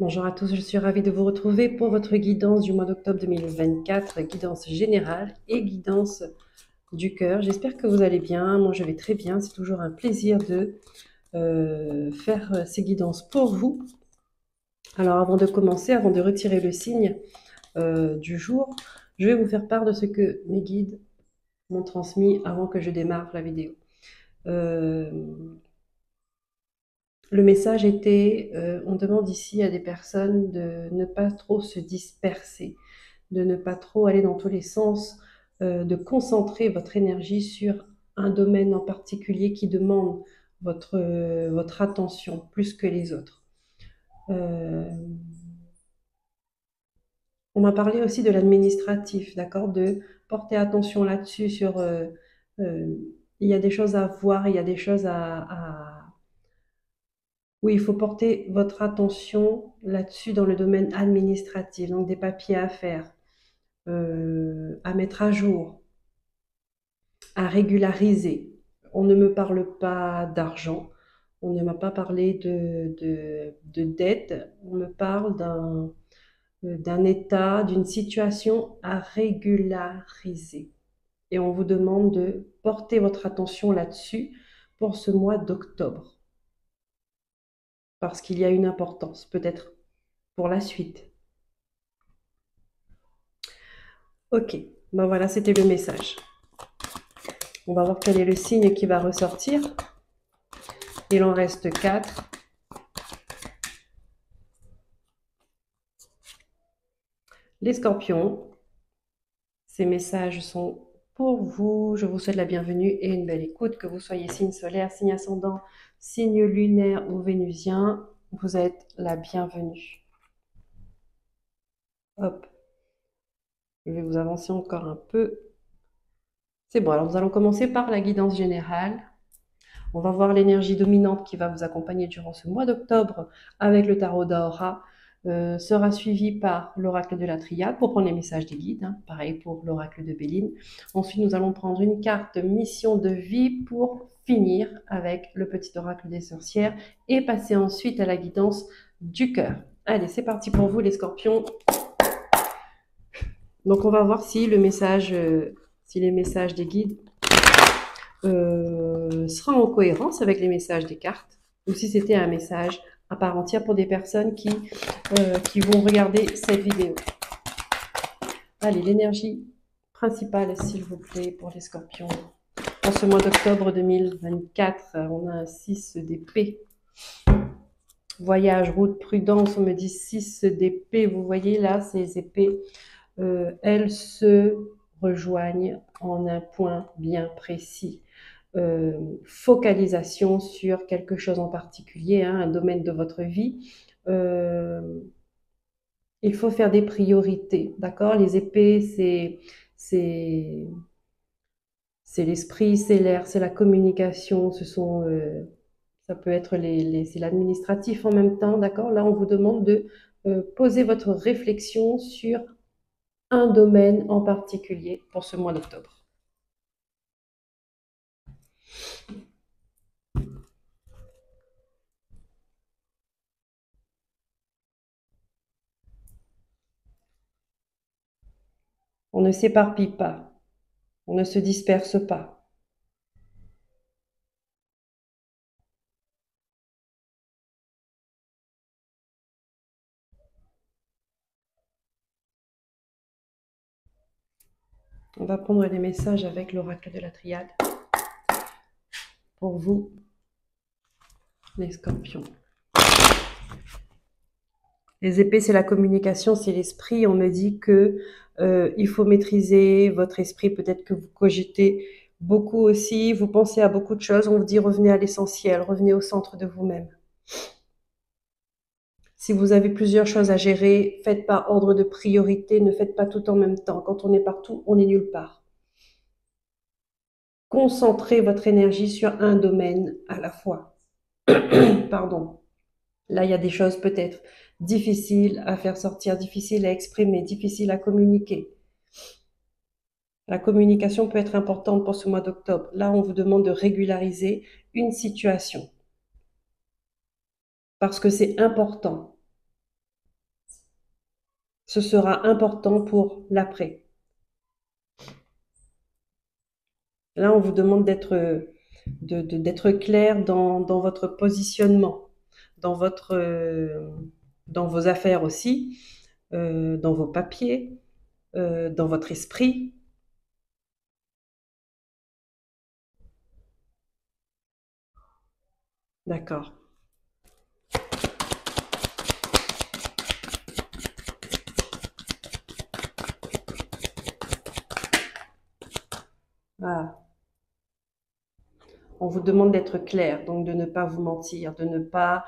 Bonjour à tous, je suis ravie de vous retrouver pour votre guidance du mois d'octobre 2024, guidance générale et guidance du cœur. J'espère que vous allez bien, moi je vais très bien, c'est toujours un plaisir de faire ces guidances pour vous. Alors avant de commencer, avant de retirer le signe du jour, je vais vous faire part de ce que mes guides m'ont transmis avant que je démarre la vidéo. Le message était, on demande ici à des personnes de ne pas trop se disperser, de ne pas trop aller dans tous les sens, de concentrer votre énergie sur un domaine en particulier qui demande votre attention plus que les autres. On m'a parlé aussi de l'administratif, d'accord, de porter attention là-dessus sur, il y a des choses à voir, il y a des choses oui, il faut porter votre attention là-dessus dans le domaine administratif, donc des papiers à faire, à mettre à jour, à régulariser. On ne me parle pas d'argent, on ne m'a pas parlé de dette, on me parle d'un état, d'une situation à régulariser. Et on vous demande de porter votre attention là-dessus pour ce mois d'octobre, parce qu'il y a une importance, peut-être pour la suite. Ok, ben voilà, c'était le message. On va voir quel est le signe qui va ressortir. Il en reste 4. Les scorpions, ces messages sont pour vous. Je vous souhaite la bienvenue et une belle écoute. Que vous soyez signe solaire, signe ascendant, signe lunaire ou vénusien, vous êtes la bienvenue. Hop. Je vais vous avancer encore un peu. C'est bon, alors nous allons commencer par la guidance générale. On va voir l'énergie dominante qui va vous accompagner durant ce mois d'octobre avec le tarot d'Aura. Sera suivi par l'oracle de la triade pour prendre les messages des guides, hein, pareil pour l'oracle de Béline. Ensuite, nous allons prendre une carte mission de vie pour finir avec le petit oracle des sorcières et passer ensuite à la guidance du cœur. Allez, c'est parti pour vous les scorpions. Donc, on va voir si le message, si les messages des guides sera en cohérence avec les messages des cartes, ou si c'était un message à part entière pour des personnes qui vont regarder cette vidéo. Allez, l'énergie principale, s'il vous plaît, pour les scorpions. En ce mois d'octobre 2024, on a un 6 d'épée. Voyage, route, prudence, on me dit 6 d'épée. Vous voyez là, ces épées, elles se rejoignent en un point bien précis. Focalisation sur quelque chose en particulier, hein, un domaine de votre vie. Il faut faire des priorités, d'accord? Les épées, c'est l'esprit, c'est l'air, c'est la communication, ça peut être c'est l'administratif en même temps, d'accord? Là, on vous demande de poser votre réflexion sur un domaine en particulier pour ce mois d'octobre. On ne s'éparpille pas, on ne se disperse pas. On va prendre les messages avec l'oracle de la triade pour vous, les scorpions. Les épées, c'est la communication, c'est l'esprit. On me dit que il faut maîtriser votre esprit. Peut-être que vous cogitez beaucoup aussi, vous pensez à beaucoup de choses. On vous dit revenez à l'essentiel, revenez au centre de vous-même. Si vous avez plusieurs choses à gérer, faites par ordre de priorité, ne faites pas tout en même temps. Quand on est partout, on est nulle part. Concentrez votre énergie sur un domaine à la fois. Pardon. Là, il y a des choses peut-être difficiles à faire sortir, difficiles à exprimer, difficiles à communiquer. La communication peut être importante pour ce mois d'octobre. Là, on vous demande de régulariser une situation. Parce que c'est important. Ce sera important pour l'après. Là, on vous demande d'être clair dans votre positionnement, dans dans vos affaires aussi, dans vos papiers, dans votre esprit. D'accord. Voilà. On vous demande d'être clair, donc de ne pas vous mentir, de ne pas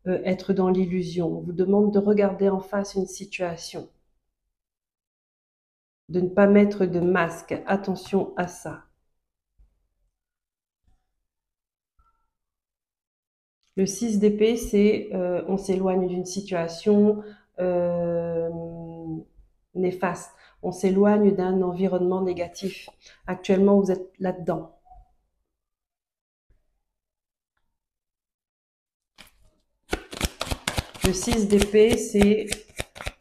être dans l'illusion. On vous demande de regarder en face une situation, de ne pas mettre de masque. Attention à ça. Le 6 d'épée, c'est on s'éloigne d'une situation euh, néfaste. On s'éloigne d'un environnement négatif. Actuellement, vous êtes là-dedans. Le 6 d'épée, c'est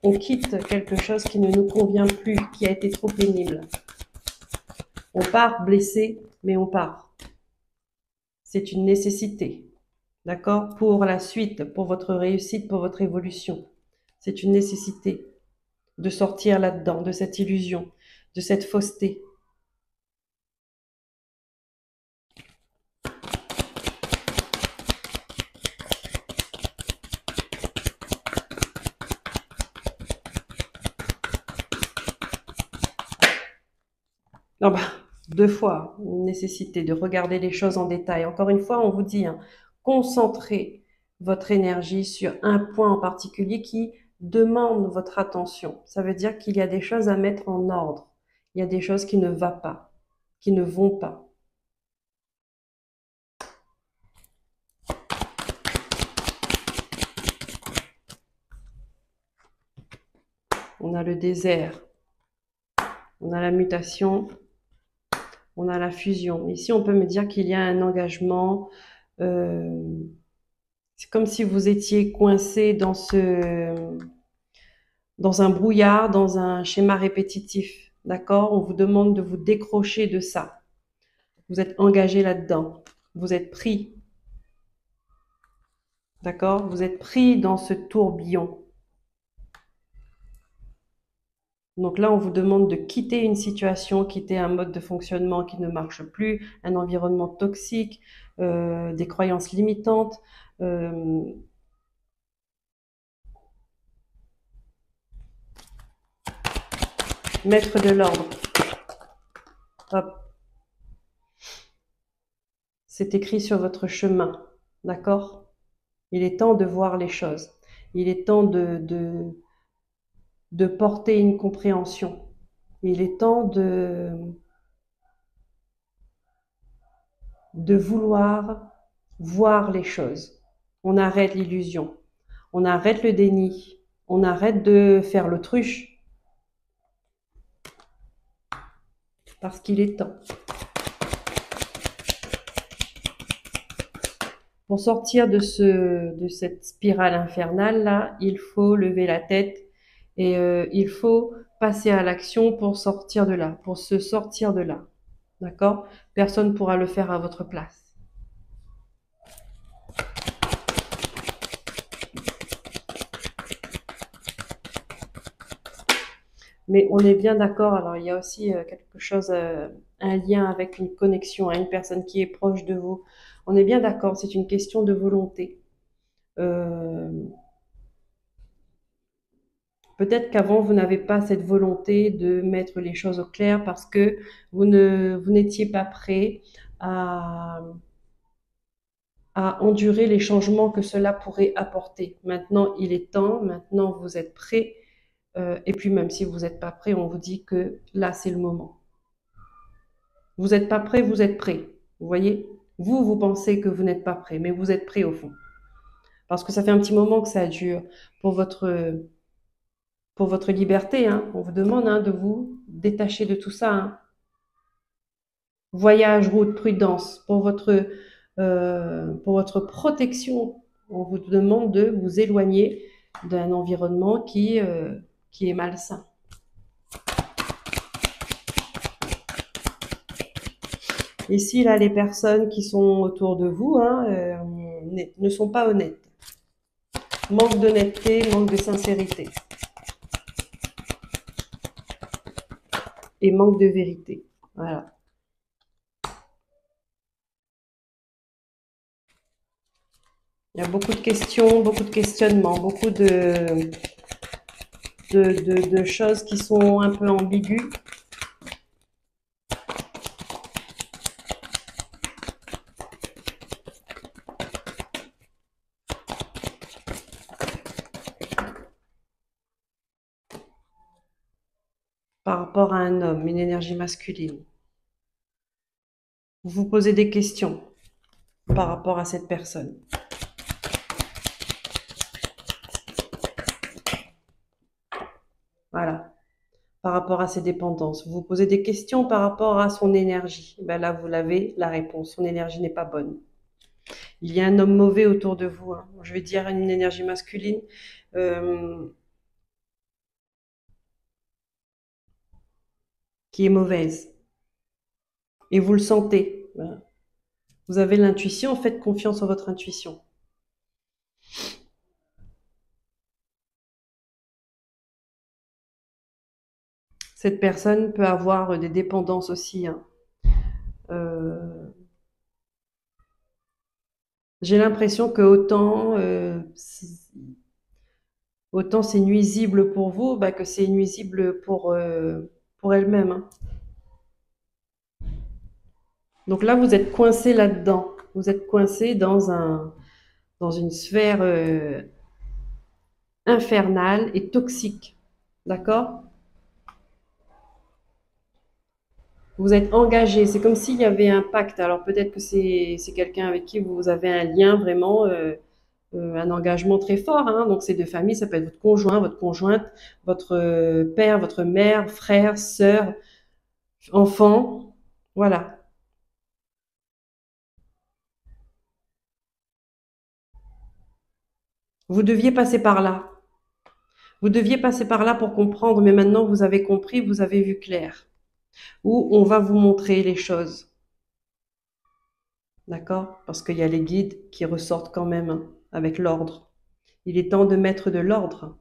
on quitte quelque chose qui ne nous convient plus, qui a été trop pénible. On part blessé, mais on part. C'est une nécessité, d'accord? Pour la suite, pour votre réussite, pour votre évolution. C'est une nécessité de sortir là-dedans, de cette illusion, de cette fausseté. Non, bah, deux fois, une nécessité de regarder les choses en détail. Encore une fois, on vous dit, hein, concentrez votre énergie sur un point en particulier qui demande votre attention. Ça veut dire qu'il y a des choses à mettre en ordre. Il y a des choses qui ne vont pas, qui ne vont pas. On a le désert, on a la mutation, on a la fusion. Ici, on peut me dire qu'il y a un engagement. C'est comme si vous étiez coincé dans un brouillard, dans un schéma répétitif. D'accord? On vous demande de vous décrocher de ça. Vous êtes engagé là-dedans. Vous êtes pris. D'accord? Vous êtes pris dans ce tourbillon. Donc là, on vous demande de quitter une situation, quitter un mode de fonctionnement qui ne marche plus, un environnement toxique, des croyances limitantes. Mettre de l'ordre. Hop. C'est écrit sur votre chemin. D'accord? Il est temps de voir les choses. Il est temps de porter une compréhension. Il est temps de vouloir voir les choses. On arrête l'illusion. On arrête le déni. On arrête de faire l'autruche. Parce qu'il est temps. Pour sortir de cette spirale infernale là, il faut lever la tête et il faut passer à l'action pour sortir de là, pour se sortir de là. D'accord? Personne ne pourra le faire à votre place. Mais on est bien d'accord. Alors, il y a aussi quelque chose, un lien avec une connexion à une personne qui est proche de vous. On est bien d'accord, c'est une question de volonté. Euh, Peut-être qu'avant, vous n'avez pas cette volonté de mettre les choses au clair parce que vous n'étiez pas prêt à, à endurer les changements que cela pourrait apporter. Maintenant, il est temps. Maintenant, vous êtes prêt. Et puis, même si vous n'êtes pas prêt, on vous dit que là, c'est le moment. Vous n'êtes pas prêt, vous êtes prêt. Vous voyez? Vous pensez que vous n'êtes pas prêt, mais vous êtes prêt au fond. Parce que ça fait un petit moment que ça dure pour votre liberté. Hein. On vous demande de vous détacher de tout ça. Hein. Voyage, route, prudence. Pour votre protection, on vous demande de vous éloigner d'un environnement qui qui est malsain. Ici, là, les personnes qui sont autour de vous ne sont pas honnêtes. Manque d'honnêteté, manque de sincérité. Et manque de vérité. Voilà. Il y a beaucoup de questions, beaucoup de questionnements, beaucoup de choses qui sont un peu ambiguës. Par rapport à un homme, une énergie masculine. Vous vous posez des questions par rapport à cette personne. Voilà. Par rapport à ses dépendances. Vous vous posez des questions par rapport à son énergie. Ben là, vous l'avez, la réponse. Son énergie n'est pas bonne. Il y a un homme mauvais autour de vous. Je vais dire une énergie masculine. Qui est mauvaise. Et vous le sentez. Voilà. Vous avez l'intuition, faites confiance en votre intuition. Cette personne peut avoir des dépendances aussi. J'ai l'impression que autant c'est nuisible pour vous, que c'est nuisible pour elle-même. Donc là, vous êtes coincé là-dedans. Vous êtes coincé dans une sphère infernale et toxique. D'accord? Vous êtes engagé. C'est comme s'il y avait un pacte. Alors peut-être que c'est quelqu'un avec qui vous avez un lien vraiment, un engagement très fort. Donc c'est de famille, ça peut être votre conjoint, votre conjointe, votre père, votre mère, frère, sœur, enfant. Voilà. Vous deviez passer par là. Vous deviez passer par là pour comprendre, mais maintenant vous avez compris, vous avez vu clair. Où on va vous montrer les choses. D'accord? Parce qu'il y a les guides qui ressortent quand même avec l'ordre. Il est temps de mettre de l'ordre.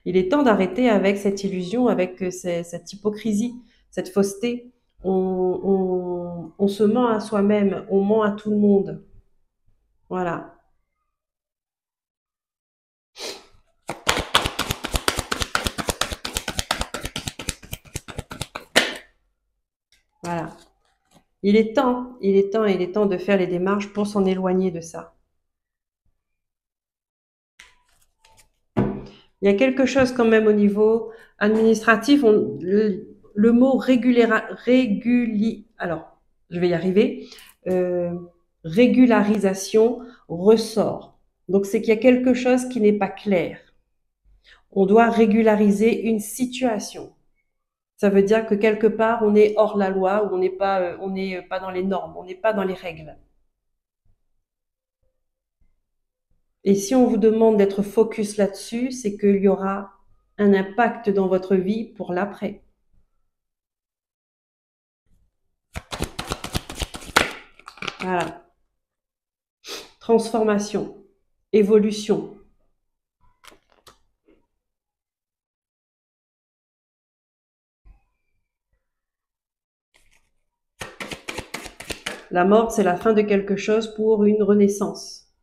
Il est temps d'arrêter avec cette illusion, avec cette hypocrisie, cette fausseté. On se ment à soi-même, on ment à tout le monde. Voilà. Voilà. Il est temps de faire les démarches pour s'en éloigner de ça. Il y a quelque chose quand même au niveau administratif. Le mot alors, je vais y arriver. Régularisation ressort. Donc, c'est qu'il y a quelque chose qui n'est pas clair. On doit régulariser une situation. Ça veut dire que quelque part, on est hors la loi, ou on n'est pas dans les normes, on n'est pas dans les règles. Et si on vous demande d'être focus là-dessus, c'est qu'il y aura un impact dans votre vie pour l'après. Voilà. Transformation, évolution. La mort, c'est la fin de quelque chose pour une renaissance.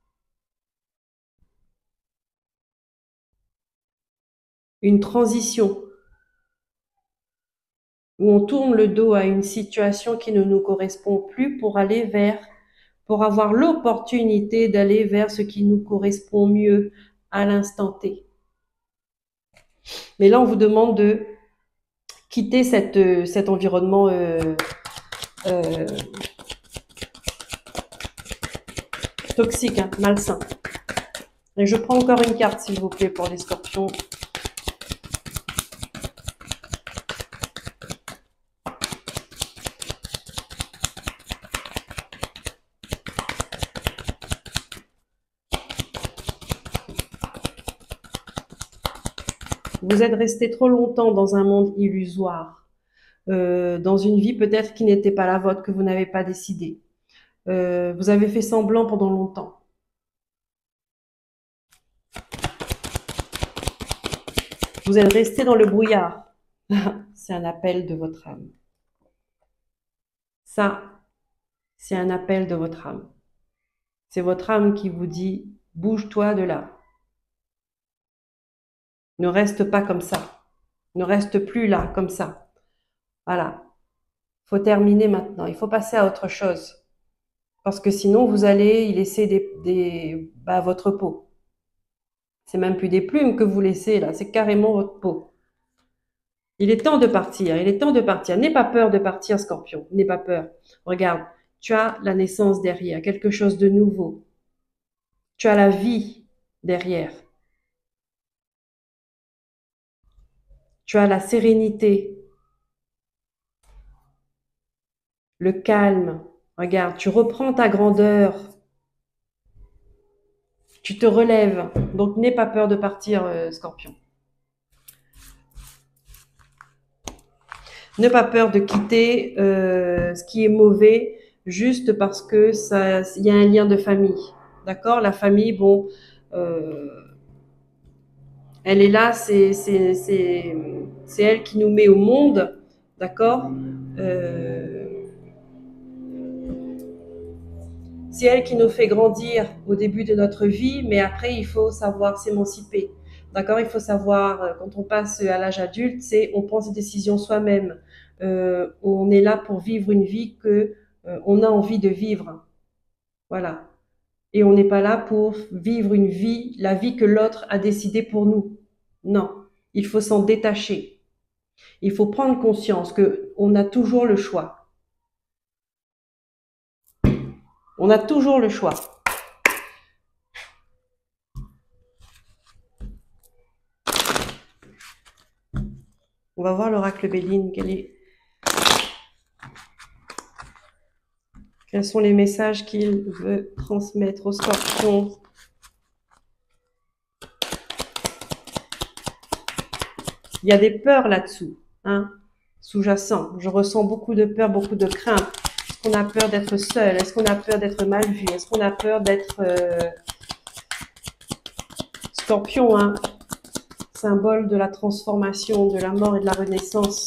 Une transition. Où on tourne le dos à une situation qui ne nous correspond plus pour avoir l'opportunité d'aller vers ce qui nous correspond mieux à l'instant T. Mais là, on vous demande de quitter cet environnement toxique, malsain. Et je prends encore une carte, s'il vous plaît, pour les scorpions. Vous êtes resté trop longtemps dans un monde illusoire, dans une vie peut-être qui n'était pas la vôtre, que vous n'avez pas décidé. Vous avez fait semblant pendant longtemps. Vous êtes resté dans le brouillard. C'est un appel de votre âme. Ça, c'est un appel de votre âme. C'est votre âme qui vous dit, bouge-toi de là. Ne reste pas comme ça. Ne reste plus là, comme ça. Voilà. Il faut terminer maintenant. Il faut passer à autre chose. Parce que sinon, vous allez y laisser votre peau. C'est même plus des plumes que vous laissez là, c'est carrément votre peau. Il est temps de partir, il est temps de partir. N'aie pas peur de partir, Scorpion. N'aie pas peur. Regarde, tu as la naissance derrière, quelque chose de nouveau. Tu as la vie derrière. Tu as la sérénité, le calme. Regarde, tu reprends ta grandeur. Tu te relèves. Donc, n'aie pas peur de partir, Scorpion. Ne pas peur de quitter ce qui est mauvais juste parce que ça, il y a un lien de famille. D'accord? La famille, bon, elle est là, c'est elle qui nous met au monde. D'accord? C'est elle qui nous fait grandir au début de notre vie, mais après, il faut savoir s'émanciper. D'accord? Il faut savoir, quand on passe à l'âge adulte, on prend ses décisions soi-même. On est là pour vivre une vie que on a envie de vivre. Voilà. Et on n'est pas là pour vivre une vie, la vie que l'autre a décidé pour nous. Non. Il faut s'en détacher. Il faut prendre conscience que on a toujours le choix. On a toujours le choix. On va voir l'oracle Béline. Quels sont les messages qu'il veut transmettre aux scorpions? Il y a des peurs là-dessous, hein, sous-jacent. Je ressens beaucoup de peur, beaucoup de crainte. Est-ce qu'on a peur d'être seul? Est-ce qu'on a peur d'être mal vu? Est-ce qu'on a peur d'être scorpion, hein, symbole de la transformation, de la mort et de la renaissance.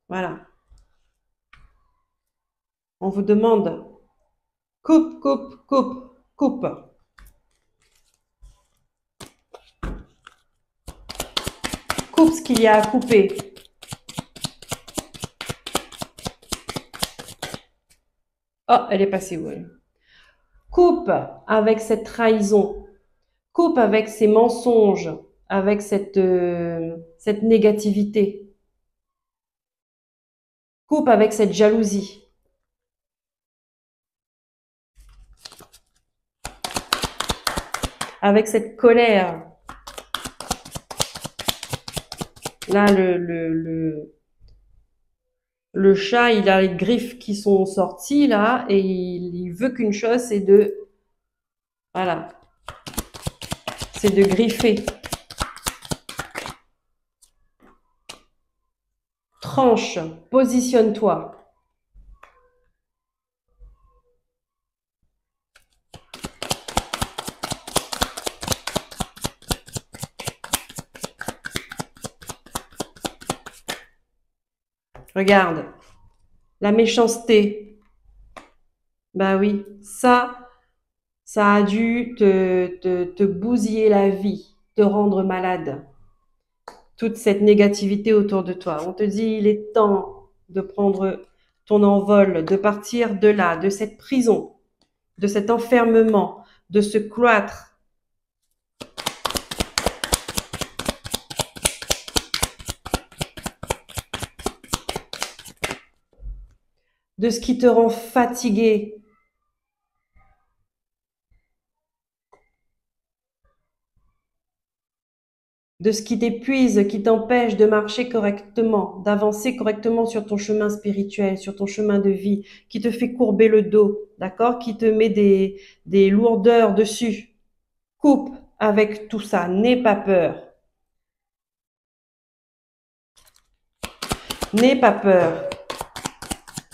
Voilà. On vous demande, coupe, coupe, coupe, coupe. Coupe ce qu'il y a à couper. Oh, elle est passée où elle? Coupe avec cette trahison. Coupe avec ces mensonges, avec cette négativité. Coupe avec cette jalousie. Avec cette colère. Là, le chat, il a les griffes qui sont sorties là et il veut qu'une chose, c'est voilà, c'est de griffer. Tranche, positionne-toi. Regarde, la méchanceté. Bah oui, ça a dû te bousiller la vie, te rendre malade. Toute cette négativité autour de toi. On te dit, il est temps de prendre ton envol, de partir de là, de cette prison, de cet enfermement, de ce cloître. De ce qui te rend fatigué. De ce qui t'épuise, qui t'empêche de marcher correctement, d'avancer correctement sur ton chemin spirituel, sur ton chemin de vie, qui te fait courber le dos, d'accord? Qui te met des lourdeurs dessus. Coupe, avec tout ça. N'aie pas peur. N'aie pas peur.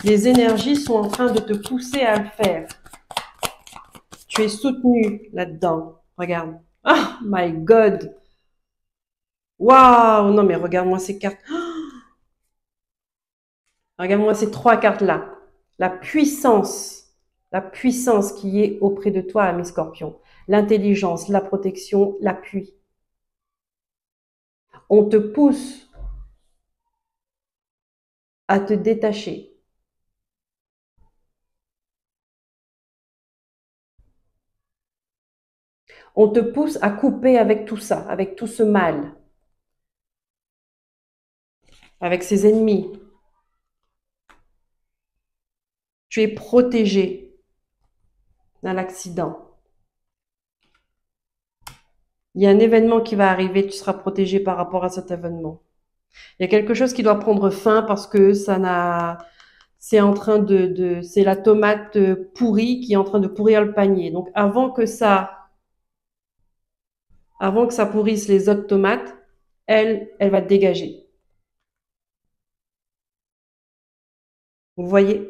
Les énergies sont en train de te pousser à le faire. Tu es soutenu là-dedans. Regarde. Oh my God. Waouh. Non mais regarde-moi ces cartes. Regarde-moi ces trois cartes-là. La puissance qui est auprès de toi, mes scorpions. L'intelligence, la protection, l'appui. On te pousse à te détacher. On te pousse à couper avec tout ça, avec tout ce mal, avec ses ennemis. Tu es protégé d'un accident. Il y a un événement qui va arriver, tu seras protégé par rapport à cet événement. Il y a quelque chose qui doit prendre fin parce que ça n'a, c'est en train c'est la tomate pourrie qui est en train de pourrir le panier. Donc avant que ça pourrisse les autres tomates, elle va te dégager. Vous voyez?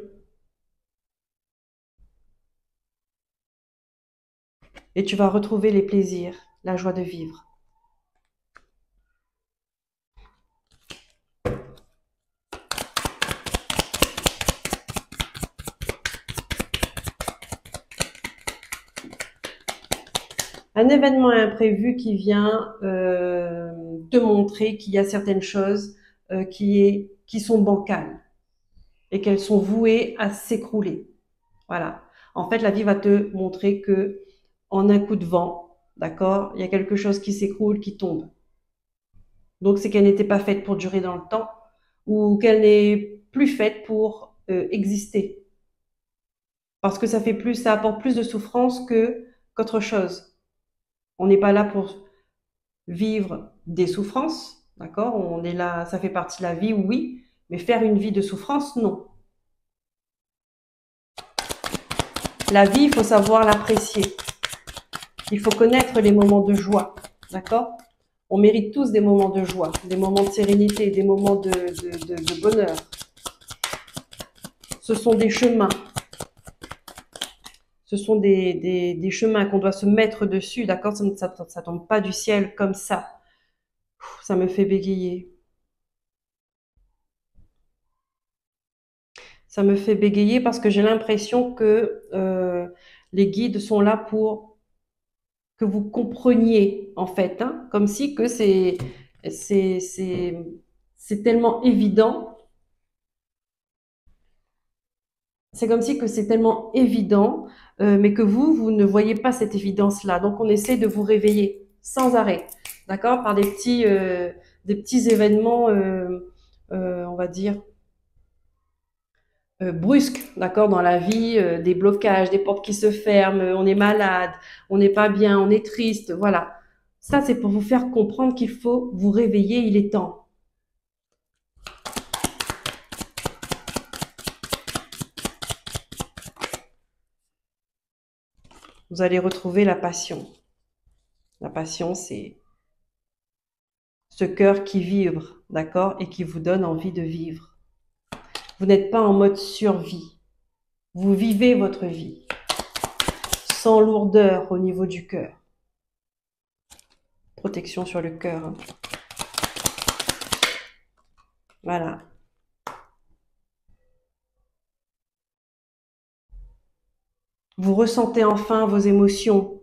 Et tu vas retrouver les plaisirs, la joie de vivre. Un événement imprévu qui vient te montrer qu'il y a certaines choses qui sont bancales et qu'elles sont vouées à s'écrouler. Voilà. En fait, la vie va te montrer que en un coup de vent, d'accord, il y a quelque chose qui s'écroule, qui tombe. Donc, c'est qu'elle n'était pas faite pour durer dans le temps ou qu'elle n'est plus faite pour exister. Parce que ça apporte plus de souffrance qu'autre chose. On n'est pas là pour vivre des souffrances, d'accord? On est là, ça fait partie de la vie, oui, mais faire une vie de souffrance, non. La vie, il faut savoir l'apprécier. Il faut connaître les moments de joie, d'accord? On mérite tous des moments de joie, des moments de sérénité, des moments de bonheur. Ce sont des chemins. Ce sont des chemins qu'on doit se mettre dessus, d'accord? Ça tombe pas du ciel comme ça. Ça me fait bégayer. Ça me fait bégayer parce que j'ai l'impression que les guides sont là pour que vous compreniez, en fait, hein, comme si que c'est, c'est, c'est tellement évident. C'est comme si que c'est tellement évident, mais que vous ne voyez pas cette évidence-là. Donc, on essaie de vous réveiller sans arrêt, d'accord, par des petits événements, on va dire, brusques, d'accord, dans la vie, des blocages, des portes qui se ferment, on est malade, on n'est pas bien, on est triste, voilà. Ça, c'est pour vous faire comprendre qu'il faut vous réveiller, il est temps. Vous allez retrouver la passion. La passion, c'est ce cœur qui vibre, d'accord, et qui vous donne envie de vivre. Vous n'êtes pas en mode survie. Vous vivez votre vie sans lourdeur au niveau du cœur. Protection sur le cœur. Hein. Voilà. Vous ressentez enfin vos émotions.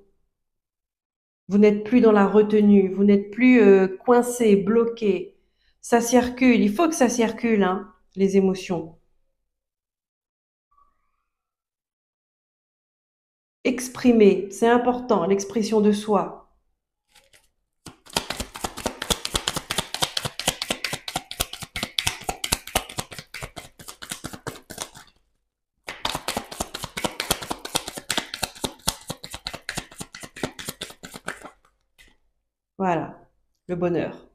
Vous n'êtes plus dans la retenue. Vous n'êtes plus coincé, bloqué. Ça circule. Il faut que ça circule, hein, les émotions. Exprimer, c'est important, l'expression de soi. Voilà, le bonheur.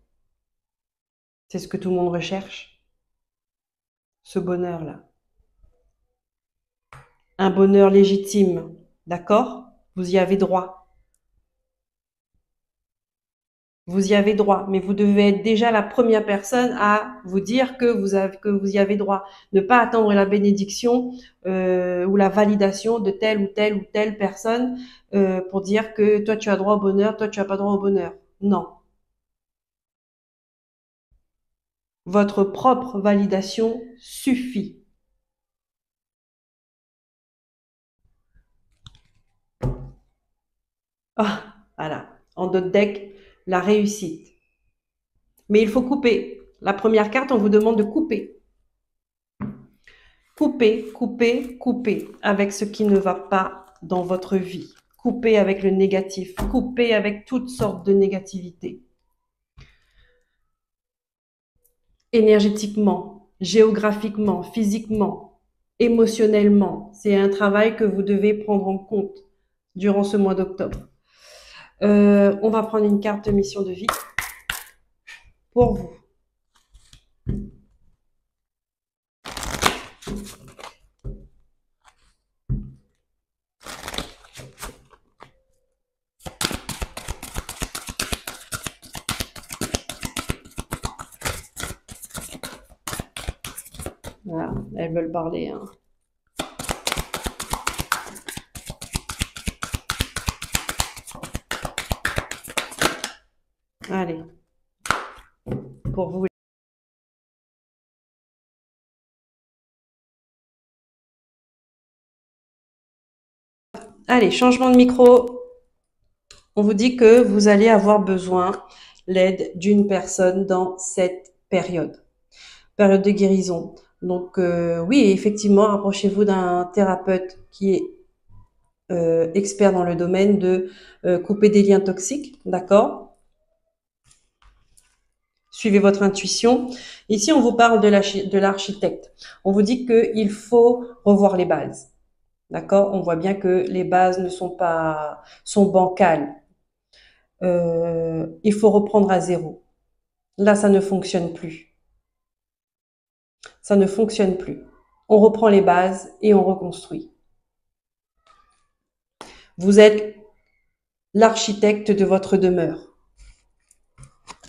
C'est ce que tout le monde recherche, ce bonheur-là. Un bonheur légitime, d'accord? Vous y avez droit. Vous y avez droit, mais vous devez être déjà la première personne à vous dire que vous y avez droit. Ne pas attendre la bénédiction ou la validation de telle ou telle ou telle personne pour dire que toi tu as droit au bonheur, toi tu as pas droit au bonheur. Non, votre propre validation suffit. Ah, voilà. En d'autres decks, la réussite. Mais il faut couper. La première carte, on vous demande de couper. Couper, couper, couper avec ce qui ne va pas dans votre vie. Couper avec le négatif. Couper avec toutes sortes de négativités. Énergétiquement, géographiquement, physiquement, émotionnellement. C'est un travail que vous devez prendre en compte durant ce mois d'octobre. On va prendre une carte de mission de vie pour vous. Voilà, elles veulent parler. Hein. Allez, pour vous. Allez, changement de micro. On vous dit que vous allez avoir besoin l'aide d'une personne dans cette période de guérison. Donc oui, effectivement, rapprochez-vous d'un thérapeute qui est expert dans le domaine de couper des liens toxiques, d'accord? Suivez votre intuition. Ici, on vous parle de l'architecte. On vous dit qu'il faut revoir les bases, d'accord? On voit bien que les bases ne sont pas, sont bancales. Il faut reprendre à zéro. Là, ça ne fonctionne plus. Ça ne fonctionne plus. On reprend les bases et on reconstruit. Vous êtes l'architecte de votre demeure,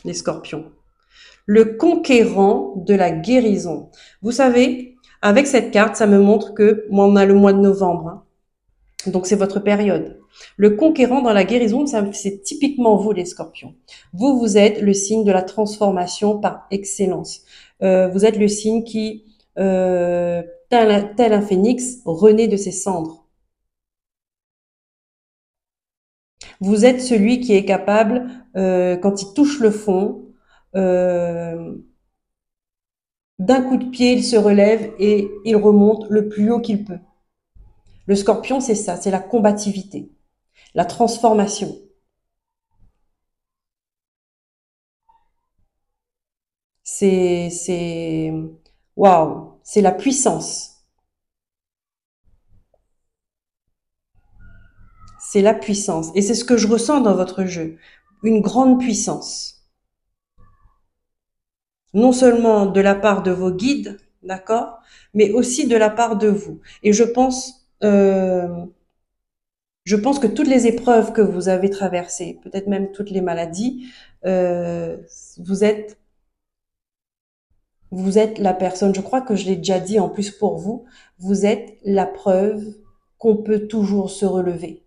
les scorpions. Le conquérant de la guérison. Vous savez, avec cette carte, ça me montre que, moi, on a le mois de novembre, hein, donc c'est votre période. Le conquérant dans la guérison, c'est typiquement vous, les scorpions. Vous, vous êtes le signe de la transformation par excellence. Vous êtes le signe qui, tel un phénix, renaît de ses cendres. Vous êtes celui qui est capable, quand il touche le fond, d'un coup de pied, il se relève et il remonte le plus haut qu'il peut. Le scorpion, c'est ça, c'est la combativité, la transformation. C'est, waouh, c'est la puissance. C'est la puissance. Et c'est ce que je ressens dans votre jeu. Une grande puissance. Non seulement de la part de vos guides, d'accord, mais aussi de la part de vous. Et je pense que toutes les épreuves que vous avez traversées, peut-être même toutes les maladies, euh, vous êtes vous êtes la personne, je crois que je l'ai déjà dit en plus pour vous, vous êtes la preuve qu'on peut toujours se relever.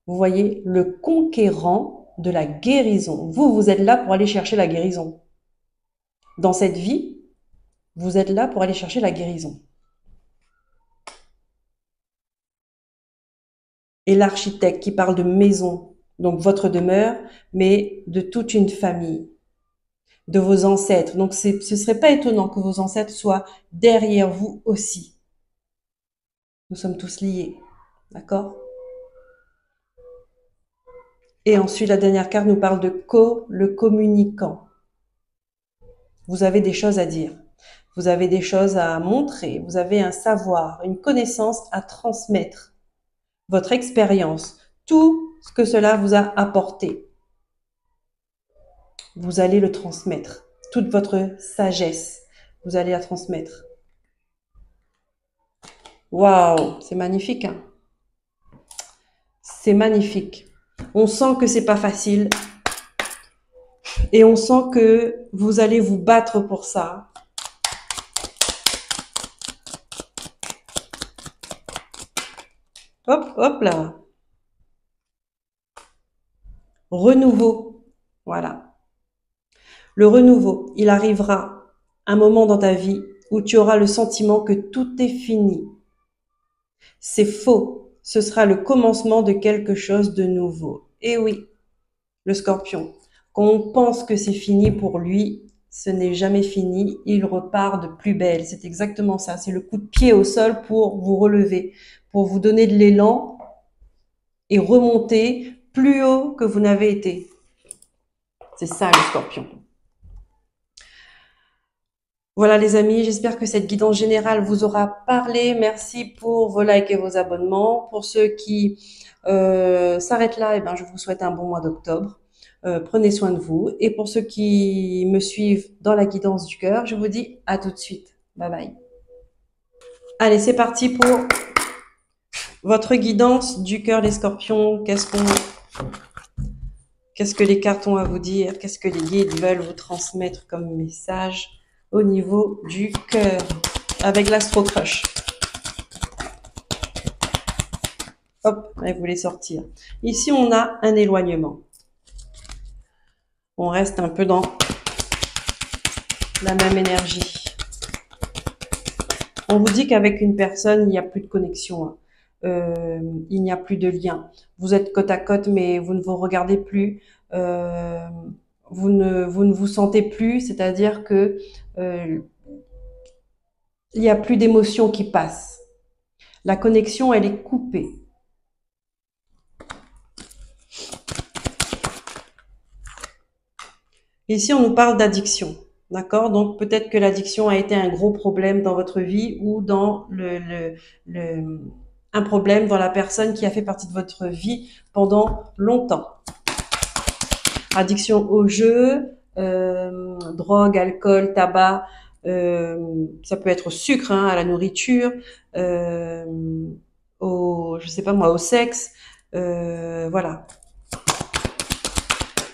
Vous voyez, le conquérant de la guérison. Vous, vous êtes là pour aller chercher la guérison. Dans cette vie, vous êtes là pour aller chercher la guérison. Et l'architecte qui parle de maison, donc votre demeure, mais de toute une famille, de vos ancêtres. Donc ce ne serait pas étonnant que vos ancêtres soient derrière vous aussi. Nous sommes tous liés, d'accord? Et ensuite, la dernière carte nous parle de le communicant. Vous avez des choses à dire. Vous avez des choses à montrer. Vous avez un savoir, une connaissance à transmettre. Votre expérience, tout ce que cela vous a apporté. Vous allez le transmettre. Toute votre sagesse, vous allez la transmettre. Waouh, c'est magnifique, hein? C'est magnifique. On sent que c'est pas facile. Et on sent que vous allez vous battre pour ça. Hop, hop là. Renouveau. Voilà. Le renouveau, il arrivera un moment dans ta vie où tu auras le sentiment que tout est fini. C'est faux. Ce sera le commencement de quelque chose de nouveau. Et oui, le scorpion. Quand on pense que c'est fini pour lui, ce n'est jamais fini. Il repart de plus belle. C'est exactement ça. C'est le coup de pied au sol pour vous relever, pour vous donner de l'élan et remonter plus haut que vous n'avez été. C'est ça le scorpion. Voilà les amis, j'espère que cette guidance générale vous aura parlé. Merci pour vos likes et vos abonnements. Pour ceux qui s'arrêtent là, eh ben, je vous souhaite un bon mois d'octobre. Prenez soin de vous. Et pour ceux qui me suivent dans la guidance du cœur, je vous dis à tout de suite. Bye bye. Allez, c'est parti pour votre guidance du cœur les scorpions. Qu'est-ce que les cartes ont à vous dire? Qu'est-ce que les guides veulent vous transmettre comme message au niveau du cœur avec l'Astro Crush? Hop, elle voulait sortir. Ici, on a un éloignement. On reste un peu dans la même énergie. On vous dit qu'avec une personne, il n'y a plus de connexion. Il n'y a plus de lien. Vous êtes côte à côte, mais vous ne vous regardez plus. Vous ne vous sentez plus, c'est-à-dire que il n'y a plus d'émotions qui passent. La connexion, elle est coupée. Ici, on nous parle d'addiction. D'accord? Donc, peut-être que l'addiction a été un gros problème dans votre vie ou dans un problème dans la personne qui a fait partie de votre vie pendant longtemps. Addiction au jeu, drogue, alcool, tabac, ça peut être au sucre, hein, à la nourriture, je sais pas moi, au sexe, voilà.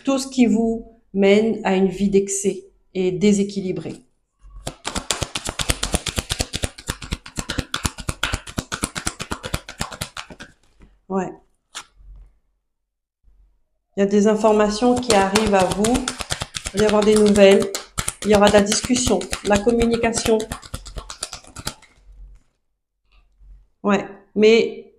Tout ce qui vous mène à une vie d'excès et déséquilibrée. Ouais. Il y a des informations qui arrivent à vous, il va y avoir des nouvelles, il y aura de la discussion, de la communication. Ouais, mais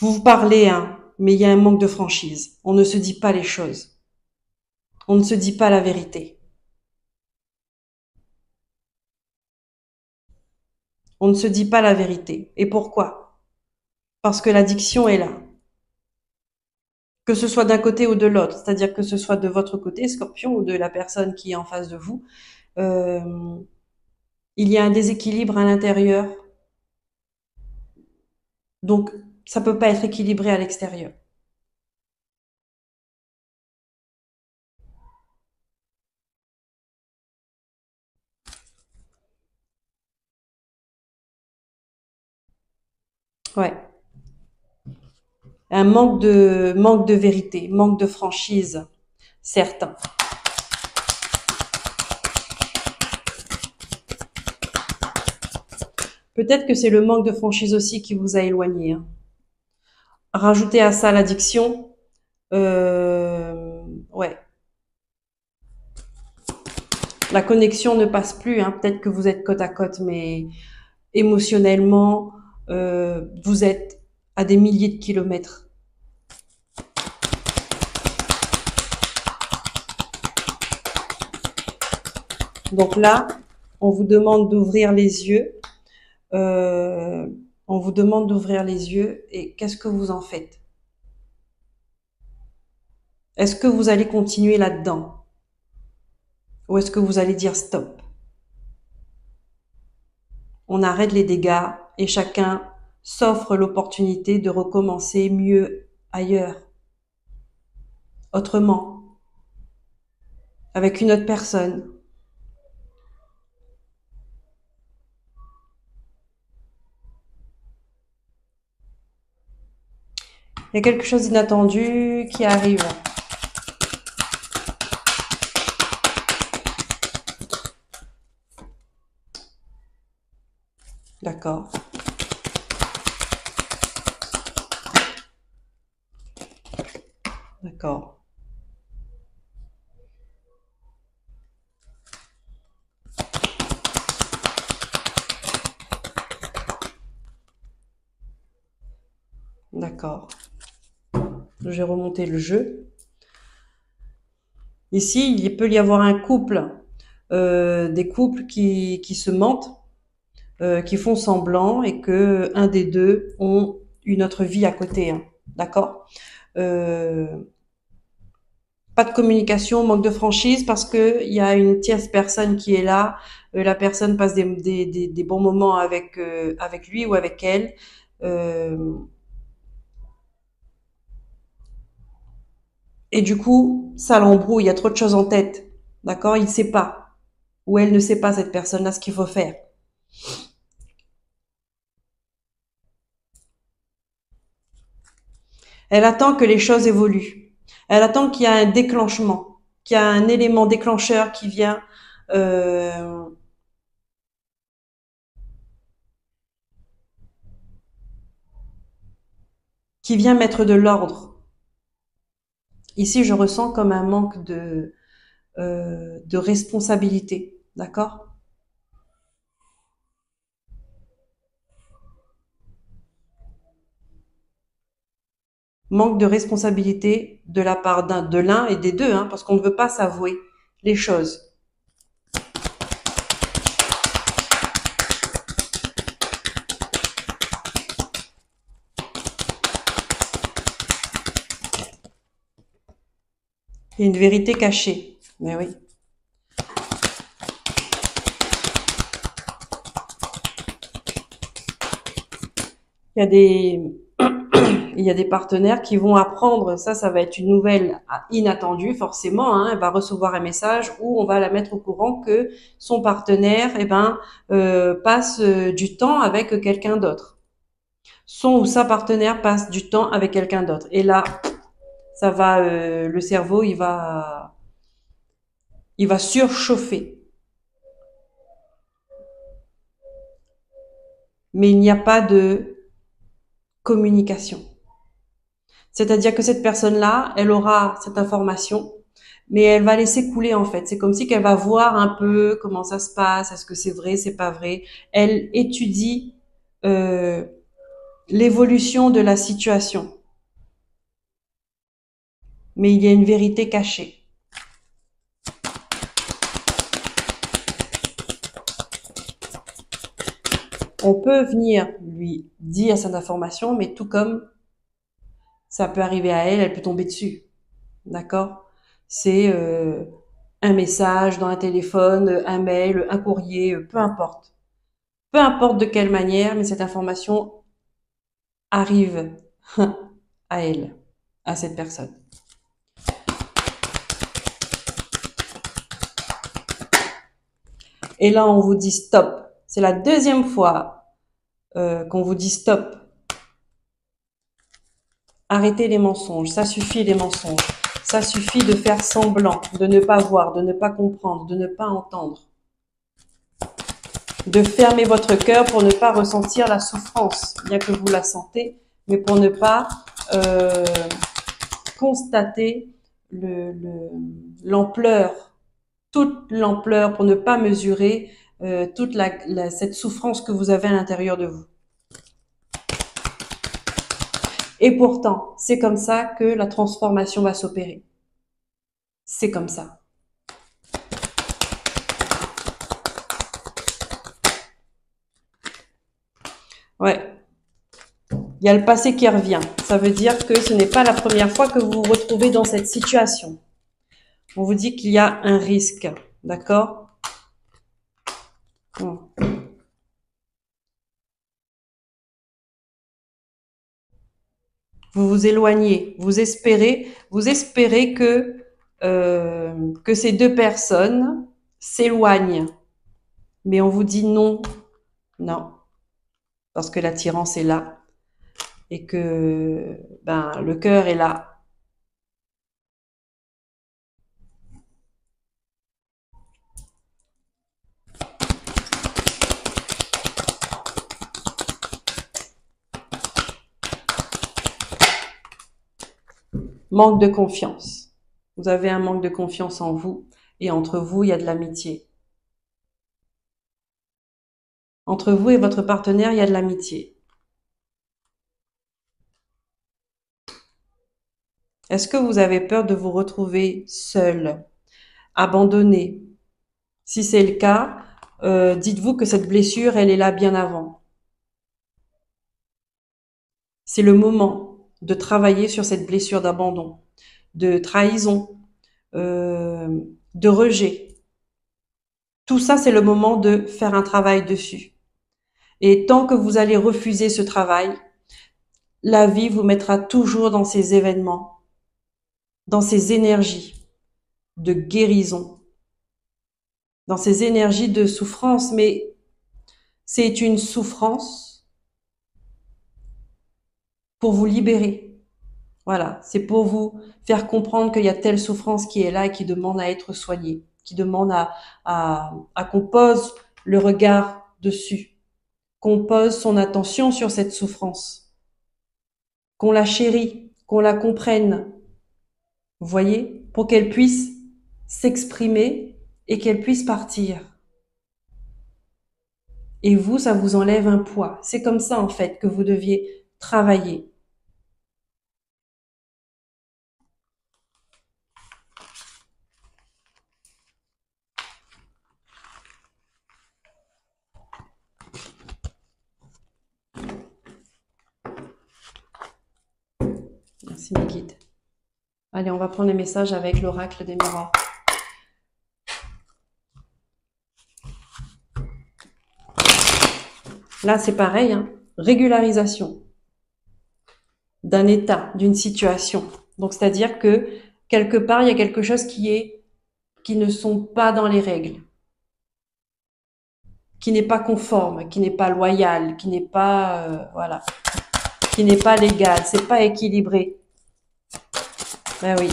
vous parlez, hein, mais il y a un manque de franchise. On ne se dit pas les choses. On ne se dit pas la vérité. On ne se dit pas la vérité. Et pourquoi? Parce que l'addiction est là. Que ce soit d'un côté ou de l'autre, c'est-à-dire que ce soit de votre côté, Scorpion, ou de la personne qui est en face de vous, il y a un déséquilibre à l'intérieur. Donc, ça peut pas être équilibré à l'extérieur. Ouais. Un manque de vérité, manque de franchise, certain. Peut-être que c'est le manque de franchise aussi qui vous a éloigné. Hein. Rajoutez à ça l'addiction. Ouais. La connexion ne passe plus. Hein. Peut-être que vous êtes côte à côte, mais émotionnellement, vous êtes à des milliers de kilomètres. Donc là, on vous demande d'ouvrir les yeux. On vous demande d'ouvrir les yeux et qu'est-ce que vous en faites? Est-ce que vous allez continuer là-dedans? Ou est-ce que vous allez dire stop? On arrête les dégâts et chacun s'offre l'opportunité de recommencer mieux ailleurs, autrement, avec une autre personne. Il y a quelque chose d'inattendu qui arrive. D'accord. D'accord. D'accord. Je vais remonter le jeu. Ici, il peut y avoir un couple, des couples qui se mentent, qui font semblant et que un des deux ont une autre vie à côté. Hein. D'accord. Pas de communication, manque de franchise parce que il y a une tierce personne qui est là. La personne passe des bons moments avec lui ou avec elle. Euh, et du coup, ça l'embrouille. Il y a trop de choses en tête. D'accord. Il ne sait pas. Ou elle ne sait pas, cette personne-là, ce qu'il faut faire. Elle attend que les choses évoluent. Elle attend qu'il y a un déclenchement, qu'il y a un élément déclencheur euh, qui vient mettre de l'ordre. Ici, je ressens comme un manque de responsabilité. D'accord? Manque de responsabilité de la part de l'un et des deux, hein, parce qu'on ne veut pas s'avouer les choses. Il y a une vérité cachée. Mais oui. Il y a des, il y a des partenaires qui vont apprendre, ça va être une nouvelle inattendue forcément, hein, elle va recevoir un message où on va la mettre au courant que son partenaire passe du temps avec quelqu'un d'autre. Son ou sa partenaire passe du temps avec quelqu'un d'autre. Et là, ça va, le cerveau, il va surchauffer. Mais il n'y a pas de communication. C'est-à-dire que cette personne-là, elle aura cette information, mais elle va laisser couler en fait. C'est comme si qu'elle va voir un peu comment ça se passe, est-ce que c'est vrai, c'est pas vrai. Elle étudie euh, l'évolution de la situation, mais il y a une vérité cachée. On peut venir lui dire cette information, mais tout comme ça peut arriver à elle, elle peut tomber dessus. D'accord? C'est un message dans un téléphone, un mail, un courrier, peu importe. Peu importe de quelle manière, mais cette information arrive à elle, à cette personne. Et là, on vous dit stop. C'est la deuxième fois qu'on vous dit stop. Arrêtez les mensonges. Ça suffit les mensonges. Ça suffit de faire semblant, de ne pas voir, de ne pas comprendre, de ne pas entendre. De fermer votre cœur pour ne pas ressentir la souffrance, bien que vous la sentez, mais pour ne pas constater l'ampleur, toute l'ampleur, pour ne pas mesurer toute cette souffrance que vous avez à l'intérieur de vous. Et pourtant, c'est comme ça que la transformation va s'opérer. C'est comme ça. Ouais. Il y a le passé qui revient. Ça veut dire que ce n'est pas la première fois que vous vous retrouvez dans cette situation. On vous dit qu'il y a un risque. D'accord? Vous vous éloignez. Vous espérez que ces deux personnes s'éloignent. Mais on vous dit non. Non. Parce que l'attirance est là. et que ben, le cœur est là. Manque de confiance. Vous avez un manque de confiance en vous et entre vous, il y a de l'amitié. Entre vous et votre partenaire, il y a de l'amitié. Est-ce que vous avez peur de vous retrouver seul, abandonné? Si c'est le cas, dites-vous que cette blessure, elle est là bien avant. C'est le moment de travailler sur cette blessure d'abandon, de trahison, de rejet. Tout ça, c'est le moment de faire un travail dessus. Et tant que vous allez refuser ce travail, la vie vous mettra toujours dans ces événements, dans ces énergies de guérison, dans ces énergies de souffrance, mais c'est une souffrance pour vous libérer. Voilà, c'est pour vous faire comprendre qu'il y a telle souffrance qui est là et qui demande à être soignée, qui demande à qu'on pose le regard dessus, qu'on pose son attention sur cette souffrance, qu'on la chérit, qu'on la comprenne, vous voyez, pour qu'elle puisse s'exprimer et qu'elle puisse partir. Et vous, ça vous enlève un poids. C'est comme ça, en fait, que vous deviez travailler. Merci mes guides. Allez, on va prendre les messages avec l'oracle des miroirs. Là, c'est pareil, hein. Régularisation d'un état, d'une situation. Donc, c'est-à-dire que quelque part, il y a quelque chose qui ne sont pas dans les règles, qui n'est pas conforme, qui n'est pas loyal, qui n'est pas, voilà, qui n'est pas légal, c'est pas équilibré. Ben oui.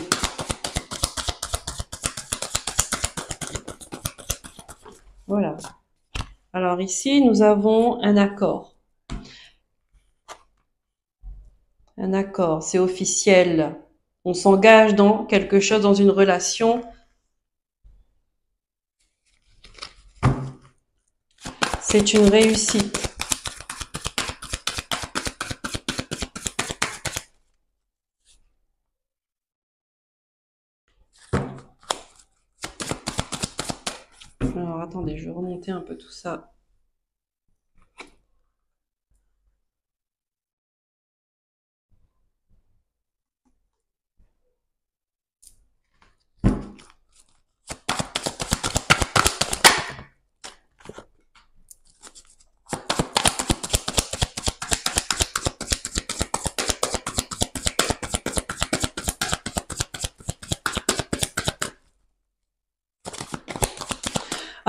Voilà. Alors ici, nous avons un accord. Un accord, c'est officiel. On s'engage dans quelque chose, dans une relation. C'est une réussite. Alors attendez, je vais remonter un peu tout ça.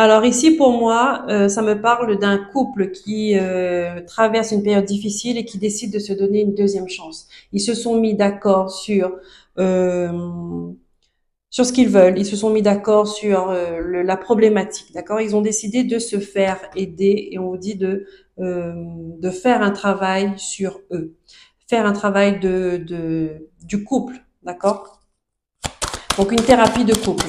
Alors ici, pour moi, ça me parle d'un couple qui traverse une période difficile et qui décide de se donner une deuxième chance. Ils se sont mis d'accord sur ce qu'ils veulent. Ils se sont mis d'accord sur la problématique. D'accord. Ils ont décidé de se faire aider et on vous dit de faire un travail sur eux, faire un travail du couple. D'accord. Donc une thérapie de couple.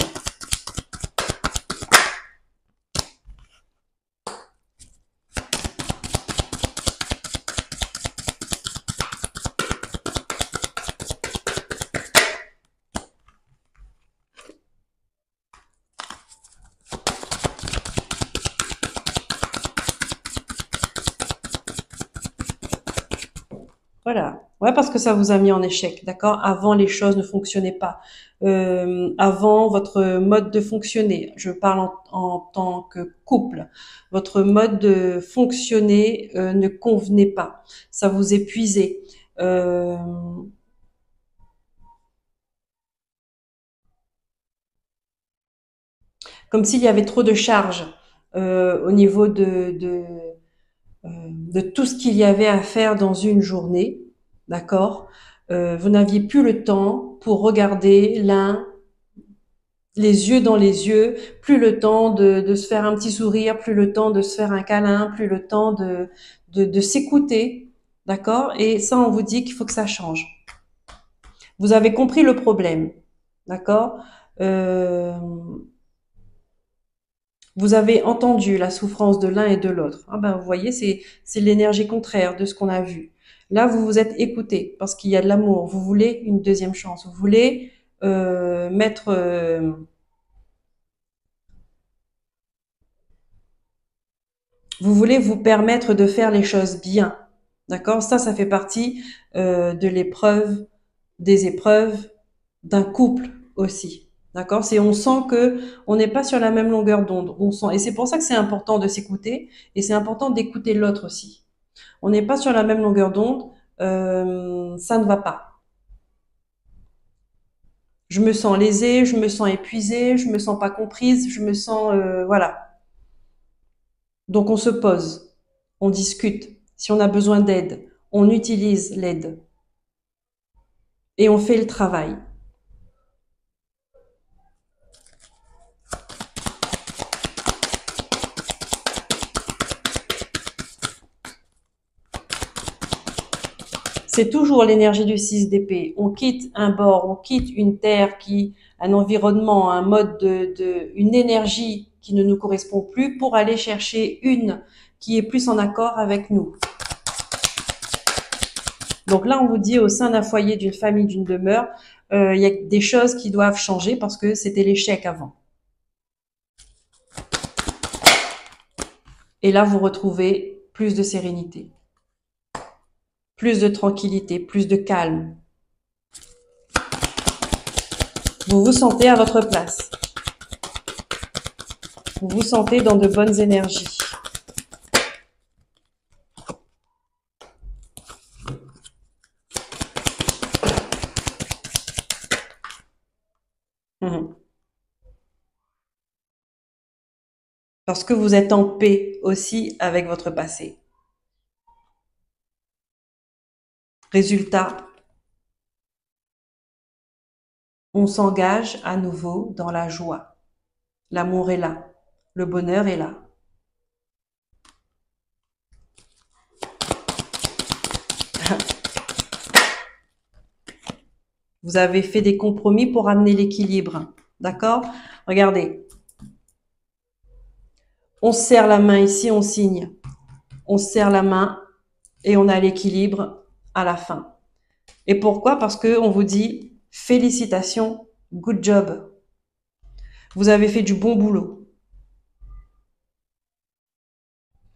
Voilà. Ouais, parce que ça vous a mis en échec, d'accord? Avant, les choses ne fonctionnaient pas. Avant, votre mode de fonctionner, je parle en tant que couple, votre mode de fonctionner ne convenait pas. Ça vous épuisait. Euh, Comme s'il y avait trop de charges au niveau de tout ce qu'il y avait à faire dans une journée. d'accord? Vous n'aviez plus le temps pour regarder l'un les yeux dans les yeux, plus le temps de se faire un petit sourire, plus le temps de se faire un câlin, plus le temps de s'écouter, d'accord? Et ça, on vous dit qu'il faut que ça change. Vous avez compris le problème, d'accord? Euh, Vous avez entendu la souffrance de l'un et de l'autre. Ah ben, vous voyez, c'est l'énergie contraire de ce qu'on a vu. Là, vous vous êtes écouté parce qu'il y a de l'amour. Vous voulez une deuxième chance. Vous voulez mettre vous voulez vous permettre de faire les choses bien. D'accord? Ça fait partie de l'épreuve, des épreuves d'un couple aussi. D'accord? C'est on sent que on n'est pas sur la même longueur d'onde. On sent et c'est pour ça que c'est important de s'écouter et c'est important d'écouter l'autre aussi. On n'est pas sur la même longueur d'onde, ça ne va pas. Je me sens lésée, je me sens épuisée, je me sens pas comprise, je me sens voilà. Donc on se pose, on discute. Si on a besoin d'aide, on utilise l'aide et on fait le travail. C'est toujours l'énergie du 6 d'épée. On quitte un bord, on quitte une terre un environnement, un mode une énergie qui ne nous correspond plus pour aller chercher une qui est plus en accord avec nous. Donc là, on vous dit au sein d'un foyer, d'une famille, d'une demeure, il y a des choses qui doivent changer parce que c'était l'échec avant. Et là, vous retrouvez plus de sérénité, plus de tranquillité, plus de calme. Vous vous sentez à votre place. Vous vous sentez dans de bonnes énergies. Parce que vous êtes en paix aussi avec votre passé. Résultat, on s'engage à nouveau dans la joie. L'amour est là. Le bonheur est là. Vous avez fait des compromis pour amener l'équilibre. D'accord? Regardez. On se serre la main ici, on signe. On se serre la main et on a l'équilibre à la fin. Et pourquoi? Parce que on vous dit félicitations, good job. Vous avez fait du bon boulot.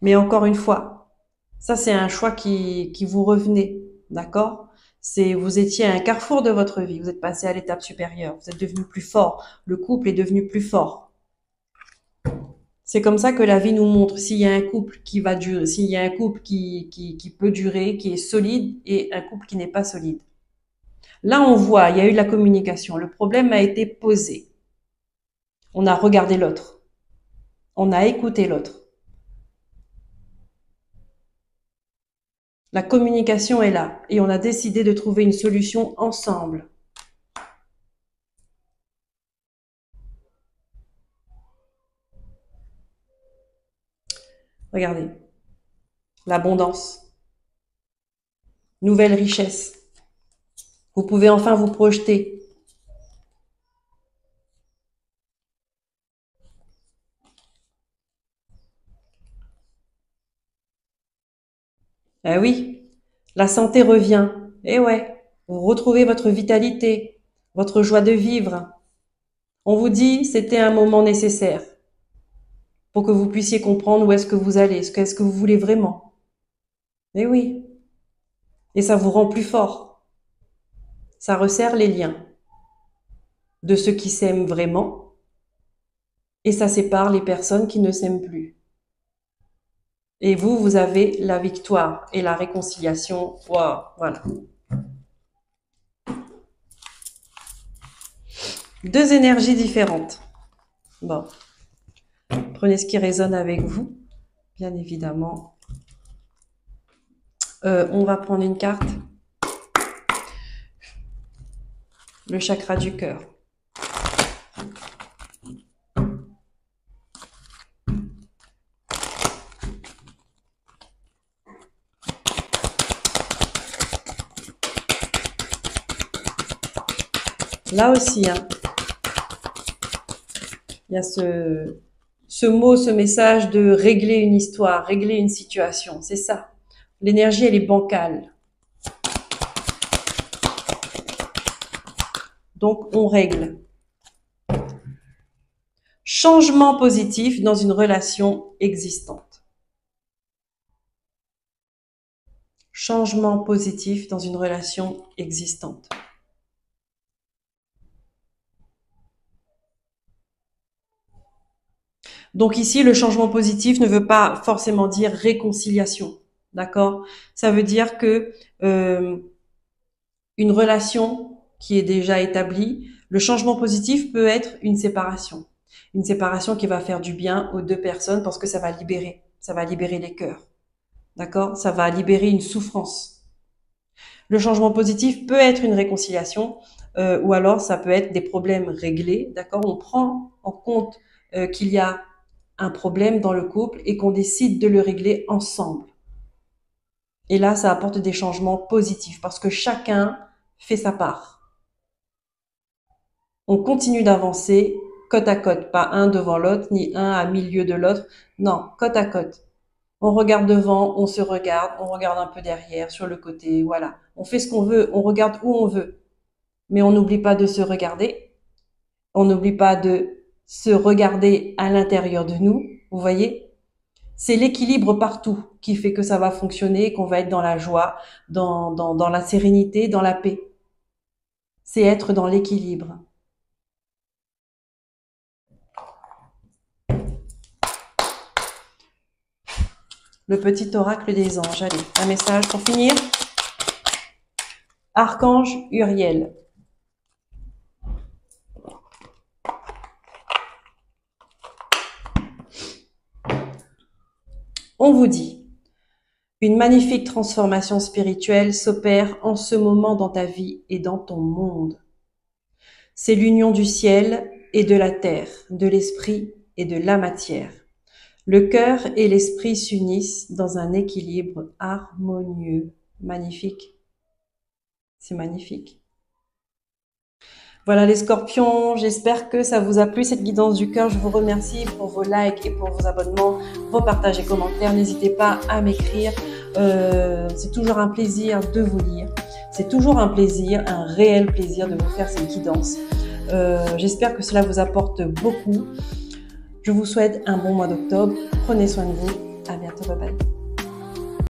Mais encore une fois, ça c'est un choix qui vous revenait, d'accord? Vous étiez à un carrefour de votre vie, vous êtes passé à l'étape supérieure, vous êtes devenu plus fort, le couple est devenu plus fort. C'est comme ça que la vie nous montre s'il y a un couple qui va durer, s'il y a un couple qui peut durer, qui est solide et un couple qui n'est pas solide. Là, on voit, il y a eu de la communication. Le problème a été posé. On a regardé l'autre. On a écouté l'autre. La communication est là et on a décidé de trouver une solution ensemble. Regardez. L'abondance. Nouvelle richesse. Vous pouvez enfin vous projeter. Eh oui, la santé revient. Eh ouais, vous retrouvez votre vitalité, votre joie de vivre. On vous dit, c'était un moment nécessaire pour que vous puissiez comprendre où est-ce que vous allez, qu'est-ce que vous voulez vraiment. Eh oui, et ça vous rend plus fort. Ça resserre les liens de ceux qui s'aiment vraiment et ça sépare les personnes qui ne s'aiment plus. Et vous, vous avez la victoire et la réconciliation. Wow, voilà. Deux énergies différentes. Bon, prenez ce qui résonne avec vous, bien évidemment. On va prendre une carte. le chakra du cœur. Là aussi, hein, il y a ce mot, ce message de régler une histoire, régler une situation. C'est ça. L'énergie, elle est bancale. Donc, on règle. Changement positif dans une relation existante. Changement positif dans une relation existante. Donc ici, le changement positif ne veut pas forcément dire réconciliation, d'accord? Ça veut dire que une relation qui est déjà établie, le changement positif peut être une séparation. Une séparation qui va faire du bien aux deux personnes parce que ça va libérer les cœurs, d'accord? Ça va libérer une souffrance. Le changement positif peut être une réconciliation ou alors ça peut être des problèmes réglés, d'accord? On prend en compte qu'il y a un problème dans le couple et qu'on décide de le régler ensemble. Et là, ça apporte des changements positifs parce que chacun fait sa part. On continue d'avancer côte à côte, pas un devant l'autre, ni un à milieu de l'autre. Non, côte à côte. On regarde devant, on se regarde, on regarde un peu derrière, sur le côté, voilà. On fait ce qu'on veut, on regarde où on veut. Mais on n'oublie pas de se regarder. On n'oublie pas de se regarder à l'intérieur de nous. Vous voyez? C'est l'équilibre partout qui fait que ça va fonctionner, qu'on va être dans la joie, dans la sérénité, dans la paix. C'est être dans l'équilibre. Le petit oracle des anges. Allez, un message pour finir. Archange Uriel. On vous dit, une magnifique transformation spirituelle s'opère en ce moment dans ta vie et dans ton monde. C'est l'union du ciel et de la terre, de l'esprit et de la matière. Le cœur et l'esprit s'unissent dans un équilibre harmonieux. Magnifique. C'est magnifique. Voilà les scorpions, j'espère que ça vous a plu cette guidance du cœur. Je vous remercie pour vos likes et pour vos abonnements, vos partages et commentaires. N'hésitez pas à m'écrire. C'est toujours un plaisir de vous lire. C'est toujours un plaisir, un réel plaisir de vous faire cette guidance. J'espère que cela vous apporte beaucoup. Je vous souhaite un bon mois d'octobre. Prenez soin de vous. À bientôt. Bye bye.